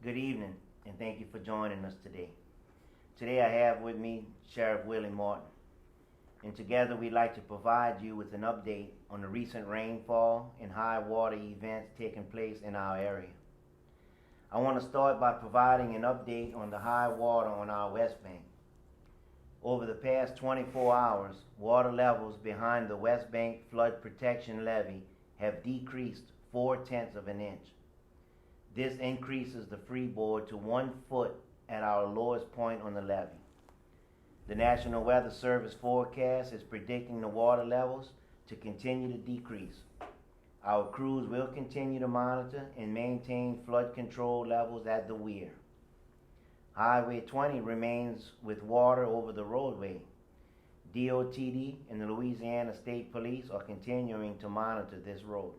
Good evening, and thank you for joining us today. Today I have with me Sheriff Willie Martin, and together we'd like to provide you with an update on the recent rainfall and high water events taking place in our area. I want to start by providing an update on the high water on our West Bank. Over the past 24 hours, water levels behind the West Bank Flood Protection Levee have decreased 0.4 of an inch. This increases the freeboard to 1 foot at our lowest point on the levee. The National Weather Service forecast is predicting the water levels to continue to decrease. Our crews will continue to monitor and maintain flood control levels at the weir. Highway 20 remains with water over the roadway. DOTD and the Louisiana State Police are continuing to monitor this road.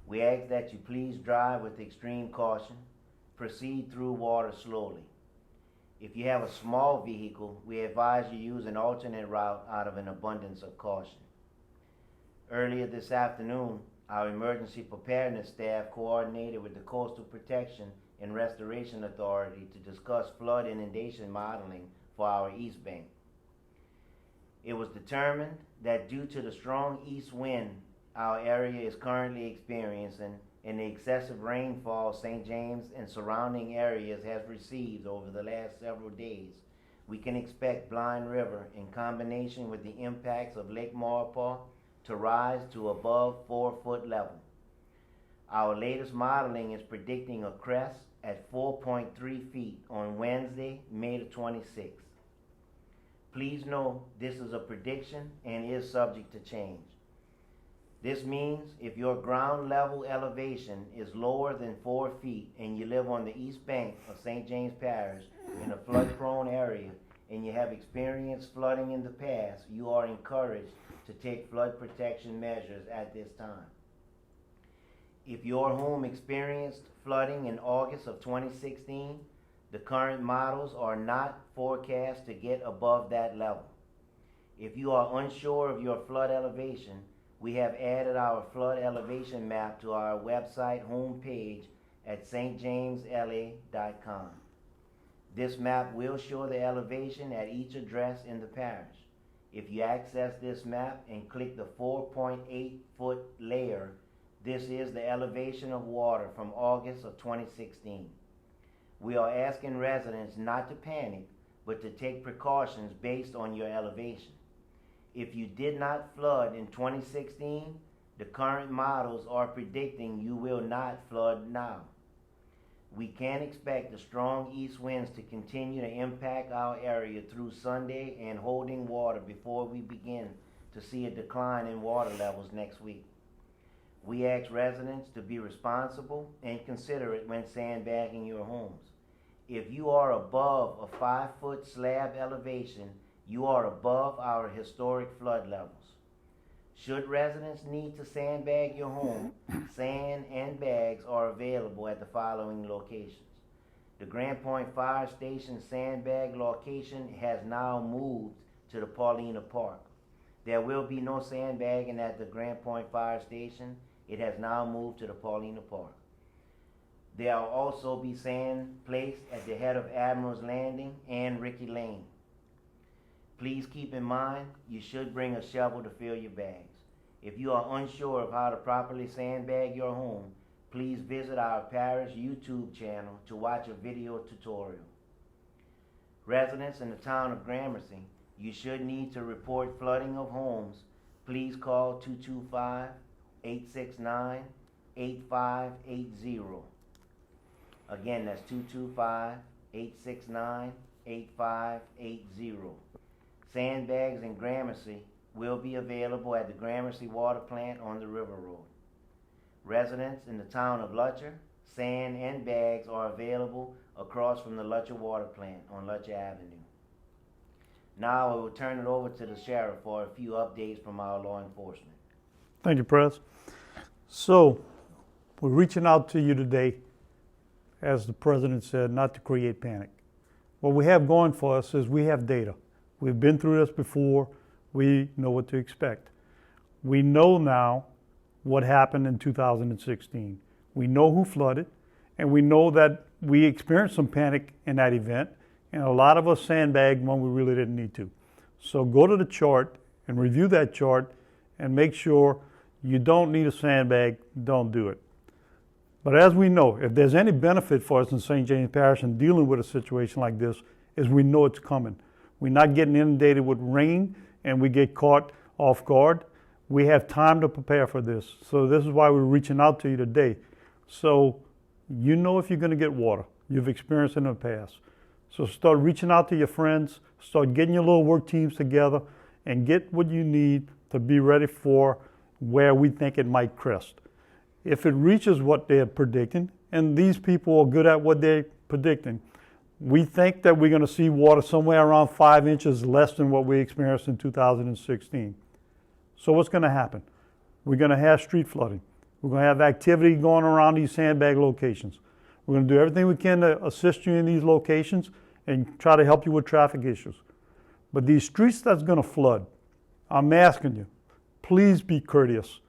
We ask that you please drive with extreme caution. Proceed through water slowly. If you have a small vehicle, we advise you use an alternate route out of an abundance of caution. Earlier this afternoon, our emergency preparedness staff coordinated with the Coastal Protection and Restoration Authority to discuss flood inundation modeling for our East Bank. It was determined that due to the strong east wind our area is currently experiencing and the excessive rainfall St. James and surrounding areas has received over the last several days, we can expect Blind River, in combination with the impacts of Lake Maurepas, to rise to above 4-foot level. Our latest modeling is predicting a crest at 4.3 feet on Wednesday, May the 26th. Please know this is a prediction and is subject to change. This means if your ground level elevation is lower than 4 feet and you live on the east bank of St. James Parish in a flood-prone area and you have experienced flooding in the past, you are encouraged to take flood protection measures at this time. If your home experienced flooding in August of 2016, the current models are not forecast to get above that level. If you are unsure of your flood elevation, we have added our flood elevation map to our website homepage at stjamesla.com. This map will show the elevation at each address in the parish. If you access this map and click the 4.8-foot layer, this is the elevation of water from August of 2016. We are asking residents not to panic, but to take precautions based on your elevation. If you did not flood in 2016, the current models are predicting you will not flood now. We can expect the strong east winds to continue to impact our area through Sunday and holding water before we begin to see a decline in water levels next week. We ask residents to be responsible and considerate when sandbagging your homes. If you are above a 5-foot slab elevation, you are above our historic flood levels. Should residents need to sandbag your home, sand and bags are available at the following locations. The Grand Point Fire Station sandbag location has now moved to the Paulina Park. There will be no sandbagging at the Grand Point Fire Station. It has now moved to the Paulina Park. There will also be sand placed at the head of Admiral's Landing and Ricky Lane. Please keep in mind, you should bring a shovel to fill your bags. If you are unsure of how to properly sandbag your home, please visit our parish YouTube channel to watch a video tutorial. Residents in the town of Gramercy, you should need to report flooding of homes. Please call 225-869-8580. Again, that's 225-869-8580. Sandbags in Gramercy will be available at the Gramercy Water Plant on the River Road. Residents in the town of Lutcher, sand and bags are available across from the Lutcher Water Plant on Lutcher Avenue. Now I will turn it over to the sheriff for a few updates from our law enforcement. Thank you, Press. So, we're reaching out to you today, as the president said, not to create panic. What we have going for us is we have data. We've been through this before. We know what to expect. We know now what happened in 2016. We know who flooded, and we know that we experienced some panic in that event, and a lot of us sandbagged when we really didn't need to. So go to the chart and review that chart and make sure you don't need a sandbag, don't do it. But as we know, if there's any benefit for us in St. James Parish in dealing with a situation like this, is we know it's coming. We're not getting inundated with rain and we get caught off guard. We have time to prepare for this. So this is why we're reaching out to you today. So you know if you're going to get water. You've experienced it in the past. So start reaching out to your friends, start getting your little work teams together, and get what you need to be ready for where we think it might crest. If it reaches what they're predicting, and these people are good at what they're predicting, we think that we're going to see water somewhere around 5 inches less than what we experienced in 2016. So what's going to happen? We're going to have street flooding. We're going to have activity going around these sandbag locations. We're going to do everything we can to assist you in these locations and try to help you with traffic issues. But these streets that's going to flood, I'm asking you, please be courteous.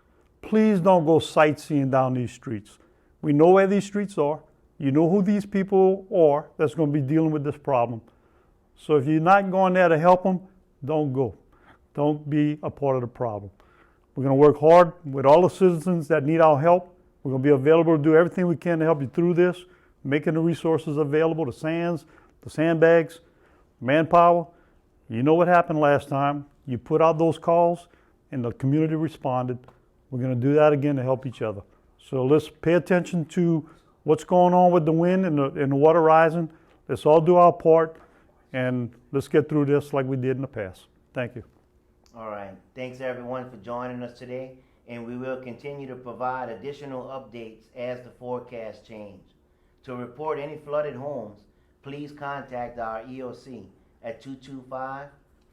Please don't go sightseeing down these streets. We know where these streets are. You know who these people are that's going to be dealing with this problem. So if you're not going there to help them, don't go. Don't be a part of the problem. We're going to work hard with all the citizens that need our help. We're going to be available to do everything we can to help you through this, making the resources available, the sands, the sandbags, manpower. You know what happened last time. You put out those calls and the community responded. We're going to do that again to help each other. So let's pay attention to what's going on with the wind and the water rising. Let's all do our part and let's get through this like we did in the past. Thank you. All right. Thanks everyone for joining us today, and we will continue to provide additional updates as the forecast change. To report any flooded homes, please contact our EOC at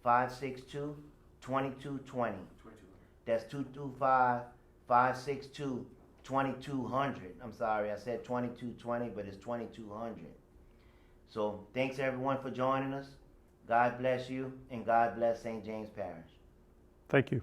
225-562-2220. That's 225-562-2200. I'm sorry, I said 2220, but it's 2200. So thanks everyone for joining us. God bless you, and God bless St. James Parish. Thank you.